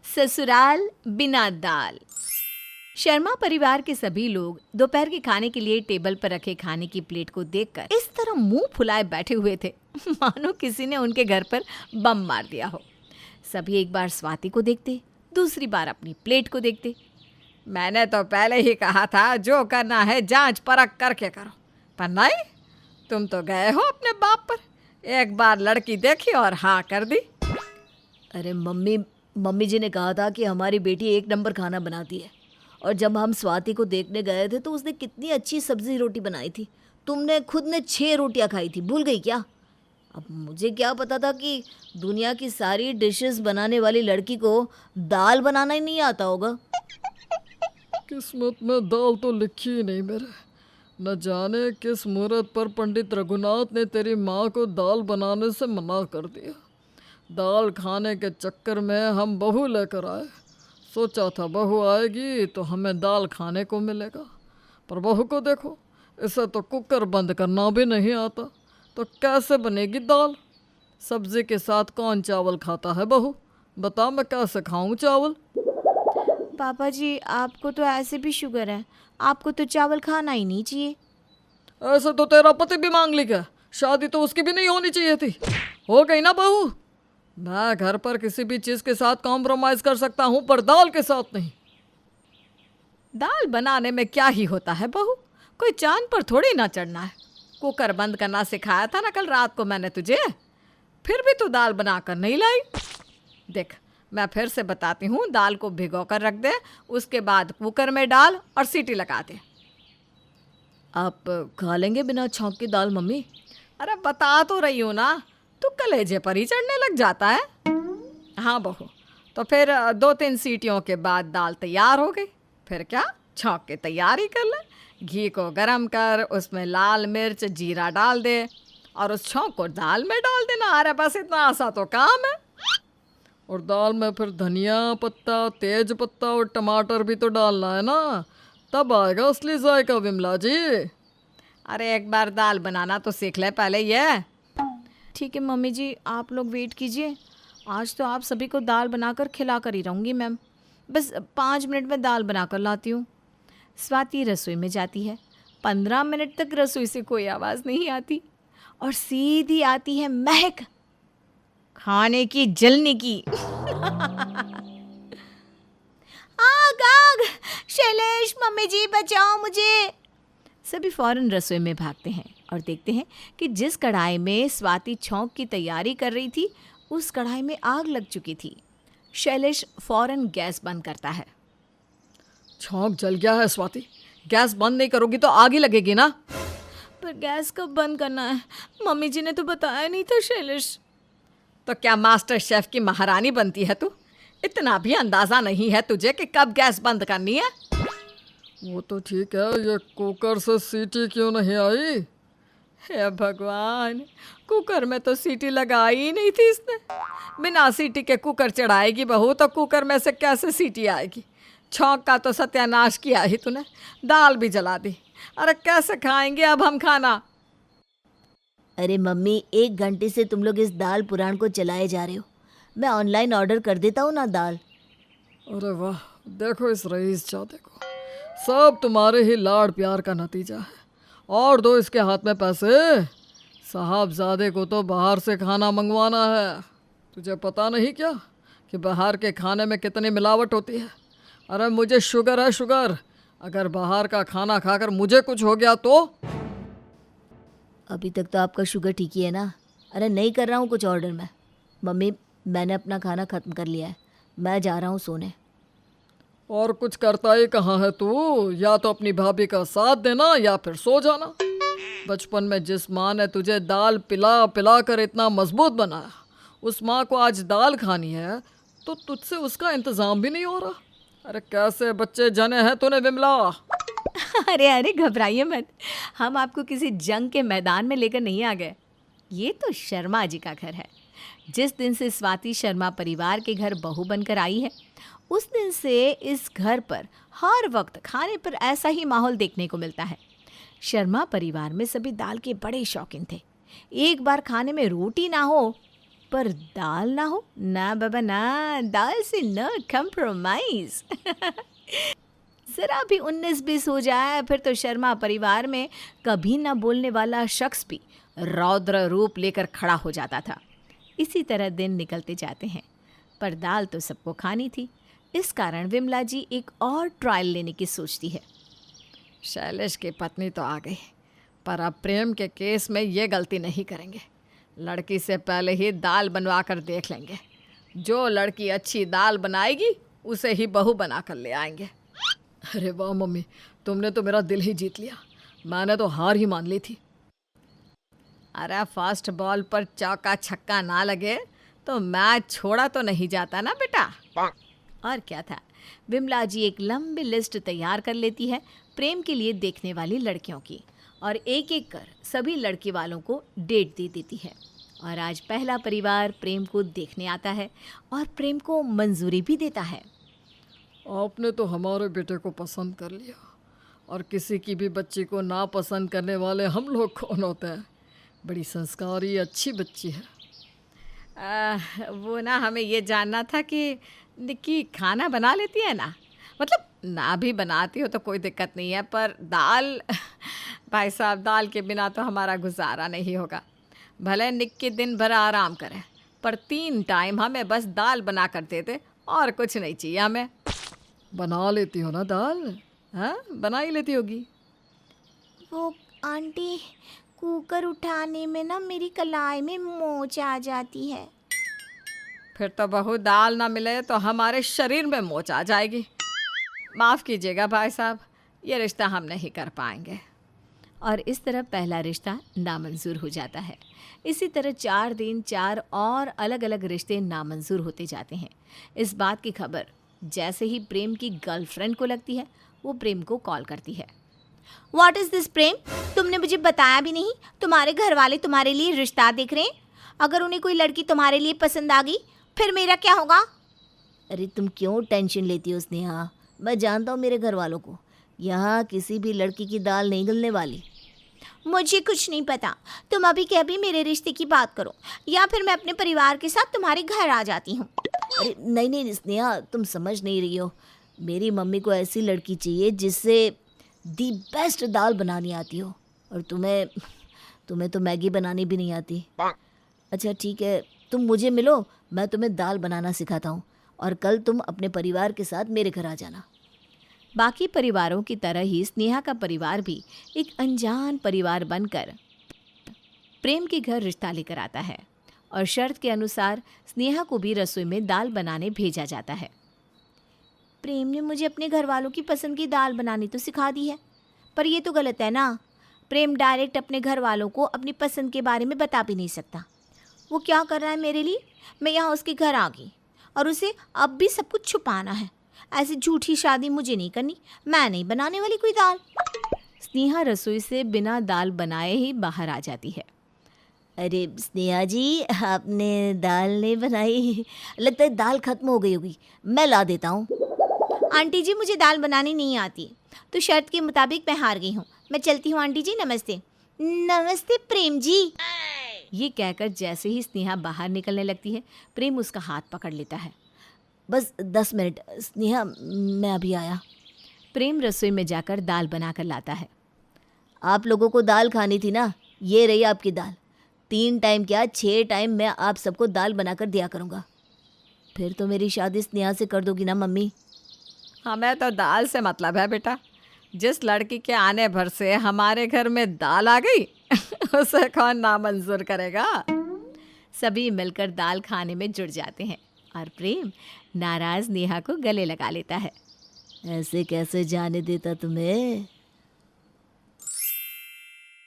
ससुराल बिना दाल। शर्मा परिवार के सभी लोग दोपहर के खाने के लिए टेबल पर रखे खाने की प्लेट को देखकर इस तरह मुंह फुलाए बैठे हुए थे मानो किसी ने उनके घर पर बम मार दिया हो। सभी एक बार स्वाति को देखते, दूसरी बार अपनी प्लेट को देखते। मैंने तो पहले ही कहा था जो करना है जांच परख करके करो, पर नहीं, तुम तो गए हो अपने बाप पर। एक बार लड़की देखी और हाँ कर दी। अरे मम्मी जी ने कहा था कि हमारी बेटी एक नंबर खाना बनाती है, और जब हम स्वाति को देखने गए थे तो उसने कितनी अच्छी सब्जी रोटी बनाई थी। तुमने खुद ने 6 रोटियां खाई थी, भूल गई क्या? अब मुझे क्या पता था कि दुनिया की सारी डिशेस बनाने वाली लड़की को दाल बनाना ही नहीं आता होगा। किस्मत में दाल तो लिखी ही नहीं मेरे। न जाने किस मुहूर्त पर पंडित रघुनाथ ने तेरी माँ को दाल बनाने से मना कर दिया। दाल खाने के चक्कर में हम बहू लेकर आए। सोचा था बहू आएगी तो हमें दाल खाने को मिलेगा, पर बहू को देखो, इसे तो कुकर बंद करना भी नहीं आता, तो कैसे बनेगी दाल? सब्जी के साथ कौन चावल खाता है बहू? बता, मैं कैसे खाऊं चावल? पापा जी, आपको तो ऐसे भी शुगर है, आपको तो चावल खाना ही नहीं चाहिए। ऐसे तो तेरा पति भी मांगलिक है, शादी तो उसकी भी नहीं होनी चाहिए थी। हो गई ना बहू? मैं घर पर किसी भी चीज़ के साथ कॉम्प्रोमाइज़ कर सकता हूँ, पर दाल के साथ नहीं। दाल बनाने में क्या ही होता है बहू, कोई चांद पर थोड़ी ना चढ़ना है। कुकर बंद करना सिखाया था ना कल रात को मैंने तुझे, फिर भी तू दाल बनाकर नहीं लाई। देख, मैं फिर से बताती हूँ, दाल को भिगो कर रख दे, उसके बाद कुकर में डाल और सीटी लगा दे। आप खा लेंगे बिना छौंक की दाल मम्मी? अरे बता तो रही हूँ ना, तू कलेजे पर ही चढ़ने लग जाता है। हाँ बहू, तो फिर 2-3 सीटियों के बाद दाल तैयार हो गई। फिर क्या, छौंक के तैयारी कर ले। घी को गरम कर, उसमें लाल मिर्च जीरा डाल दे और उस छौंक को दाल में डाल देना। अरे बस इतना आसान तो काम है। और दाल में फिर धनिया पत्ता, तेज पत्ता और टमाटर भी तो डालना है ना, तब आएगा असली जायका विमला जी। अरे एक बार दाल बनाना तो सीख ले पहले ये। ठीक है मम्मी जी, आप लोग वेट कीजिए, आज तो आप सभी को दाल बनाकर खिला कर ही रहूँगी मैम। बस 5 मिनट में दाल बनाकर लाती हूँ। स्वाति रसोई में जाती है। 15 मिनट तक रसोई से कोई आवाज़ नहीं आती और सीधी आती है महक, खाने की जलने की। आग आग, शैलेश, मम्मी जी बचाओ मुझे। सभी फौरन रसोई में भागते हैं और देखते हैं कि जिस कढ़ाई में स्वाति छौंक की तैयारी कर रही थी, उस कढ़ाई में आग लग चुकी थी। शैलेश फौरन गैस बंद करता है। छौंक जल गया है स्वाति, गैस बंद नहीं करोगी तो आग ही लगेगी ना। पर गैस कब बंद करना है? मम्मी जी ने तो बताया नहीं था शैलेश। तो क्या मास्टर शेफ की महारानी बनती है तू? इतना भी अंदाजा नहीं है तुझे कि कब गैस बंद करनी है? वो तो ठीक है, ये कुकर से सीटी क्यों नहीं आई? हे भगवान, कुकर में तो सीटी लगाई ही नहीं थी इसने। बिना सीटी के कुकर चढ़ाएगी बहू तो कुकर में से कैसे सीटी आएगी? छौंक का तो सत्यानाश किया ही तूने, दाल भी जला दी। अरे कैसे खाएंगे अब हम खाना? अरे मम्मी, 1 घंटे से तुम लोग इस दाल पुराण को चलाए जा रहे हो। मैं ऑनलाइन ऑर्डर कर देता हूँ ना दाल। अरे वाह, देखो इस रईस चादे को, सब तुम्हारे ही लाड़ प्यार का नतीजा है। और दो इसके हाथ में पैसे। साहबजादे को तो बाहर से खाना मंगवाना है। तुझे पता नहीं क्या कि बाहर के खाने में कितनी मिलावट होती है? अरे मुझे शुगर है, शुगर। अगर बाहर का खाना खाकर मुझे कुछ हो गया तो? अभी तक तो आपका शुगर ठीक ही है ना। अरे नहीं कर रहा हूँ कुछ ऑर्डर में। मम्मी, मैंने अपना खाना ख़त्म कर लिया है, मैं जा रहा हूँ सोने। और कुछ करता ही कहाँ है तू? या तो अपनी भाभी का साथ देना या फिर सो जाना। बचपन में जिस माँ ने तुझे दाल पिला पिला कर इतना मजबूत बनाया, उस माँ को आज दाल खानी है तो तुझसे उसका इंतज़ाम भी नहीं हो रहा। अरे कैसे बच्चे जने हैं तूने विमला? अरे अरे घबराइए मत, हम आपको किसी जंग के मैदान में लेकर नहीं आ गए। ये तो शर्मा जी का घर है। जिस दिन से स्वाति शर्मा परिवार के घर बहू बनकर आई है, उस दिन से इस घर पर हर वक्त खाने पर ऐसा ही माहौल देखने को मिलता है। शर्मा परिवार में सभी दाल के बड़े शौकीन थे। एक बार खाने में रोटी ना हो पर दाल ना हो, ना बाबा ना, दाल से न कम्प्रोमाइज। जरा भी 19-20 हो जाए फिर तो शर्मा परिवार में कभी ना बोलने वाला शख्स भी रौद्र रूप लेकर खड़ा हो जाता था। इसी तरह दिन निकलते जाते हैं, पर दाल तो सबको खानी थी। इस कारण विमला जी एक और ट्रायल लेने की सोचती है। शैलेश की पत्नी तो आ गई, पर अब प्रेम के केस में ये गलती नहीं करेंगे। लड़की से पहले ही दाल बनवा कर देख लेंगे। जो लड़की अच्छी दाल बनाएगी उसे ही बहू बना कर ले आएंगे। अरे वाह मम्मी, तुमने तो मेरा दिल ही जीत लिया। मैंने तो हार ही मान ली थी। अरे फर्स्ट बॉल पर चौका छक्का ना लगे तो मैच छोड़ा तो नहीं जाता ना बेटा। और क्या था, विमला जी एक लंबी लिस्ट तैयार कर लेती है प्रेम के लिए देखने वाली लड़कियों की, और एक एक कर सभी लड़की वालों को डेट दे देती है। और आज पहला परिवार प्रेम को देखने आता है और प्रेम को मंजूरी भी देता है। आपने तो हमारे बेटे को पसंद कर लिया, और किसी की भी बच्ची को ना पसंद करने वाले हम लोग कौन होते हैं। बड़ी संस्कारी अच्छी बच्ची है। वो ना हमें ये जानना था कि निक्की खाना बना लेती है ना, मतलब ना भी बनाती हो तो कोई दिक्कत नहीं है, पर दाल भाई साहब, दाल के बिना तो हमारा गुजारा नहीं होगा। भले निक्की दिन भर आराम करे, पर 3 टाइम हमें बस दाल बना कर दे दे, और कुछ नहीं चाहिए हमें। बना लेती हो ना दाल? हाँ, बना ही लेती होगी। वो आंटी, कुकर उठाने में ना मेरी कलाई में मोच आ जाती है। फिर तो बहू दाल ना मिले तो हमारे शरीर में मोच आ जाएगी। माफ़ कीजिएगा भाई साहब, ये रिश्ता हम नहीं कर पाएंगे। और इस तरह पहला रिश्ता नामंजूर हो जाता है। इसी तरह 4 दिन 4 और अलग अलग रिश्ते नामंजूर होते जाते हैं। इस बात की खबर जैसे ही प्रेम की गर्लफ्रेंड को लगती है, वो प्रेम को कॉल करती है। व्हाट इज़ दिस प्रेम? तुमने मुझे बताया भी नहीं। तुम्हारे घर वाले तुम्हारे लिए रिश्ता देख रहे हैं। अगर उन्हें कोई लड़की तुम्हारे लिए पसंद आ गई फिर मेरा क्या होगा? अरे तुम क्यों टेंशन लेती हो स्नेहा? मैं जानता हूँ मेरे घर वालों को। यहाँ किसी भी लड़की की दाल नहीं गलने वाली। मुझे कुछ नहीं पता। तुम अभी के अभी मेरे रिश्ते की बात करो, या फिर मैं अपने परिवार के साथ तुम्हारे घर आ जाती हूँ। अरे नहीं नहीं स्नेहा, तुम समझ नहीं रही हो। मेरी मम्मी को ऐसी लड़की चाहिए जिससे दी बेस्ट दाल बनानी आती हो, और तुम्हें तो मैगी बनानी भी नहीं आती। अच्छा ठीक है, तुम मुझे मिलो, मैं तुम्हें दाल बनाना सिखाता हूँ, और कल तुम अपने परिवार के साथ मेरे घर आ जाना। बाकी परिवारों की तरह ही स्नेहा का परिवार भी एक अनजान परिवार बनकर प्रेम के घर रिश्ता लेकर आता है, और शर्त के अनुसार स्नेहा को भी रसोई में दाल बनाने भेजा जाता है। प्रेम ने मुझे अपने घर वालों की पसंद की दाल बनानी तो सिखा दी है, पर ये तो गलत है ना। प्रेम डायरेक्ट अपने घर वालों को अपनी पसंद के बारे में बता भी नहीं सकता। वो क्या कर रहा है मेरे लिए? मैं यहाँ उसके घर आ गई और उसे अब भी सब कुछ छुपाना है। ऐसी झूठी शादी मुझे नहीं करनी। मैं नहीं बनाने वाली कोई दाल। स्नेहा रसोई से बिना दाल बनाए ही बाहर आ जाती है। अरे स्नेहा जी, आपने दाल नहीं बनाई? लगता है दाल खत्म हो गई होगी, मैं ला देता हूँ। आंटी जी, मुझे दाल बनानी नहीं आती, तो शर्त के मुताबिक मैं हार गई हूँ। मैं चलती हूँ आंटी जी, नमस्ते। नमस्ते प्रेम जी। ये कहकर जैसे ही स्नेहा बाहर निकलने लगती है, प्रेम उसका हाथ पकड़ लेता है। बस 10 मिनट स्नेहा, मैं अभी आया। प्रेम रसोई में जाकर दाल बना कर लाता है। आप लोगों को दाल खानी थी ना, ये रही आपकी दाल। 3 टाइम क्या 6 टाइम मैं आप सबको दाल बनाकर दिया करूँगा। फिर तो मेरी शादी स्नेहा से कर दोगी ना मम्मी? हमें तो दाल से मतलब है बेटा। जिस लड़की के आने भर से हमारे घर में दाल आ गई उसे कौन नामंजूर करेगा। सभी मिलकर दाल खाने में जुट जाते हैं, और प्रेम नाराज नेहा को गले लगा लेता है। ऐसे कैसे जाने देता तुम्हें?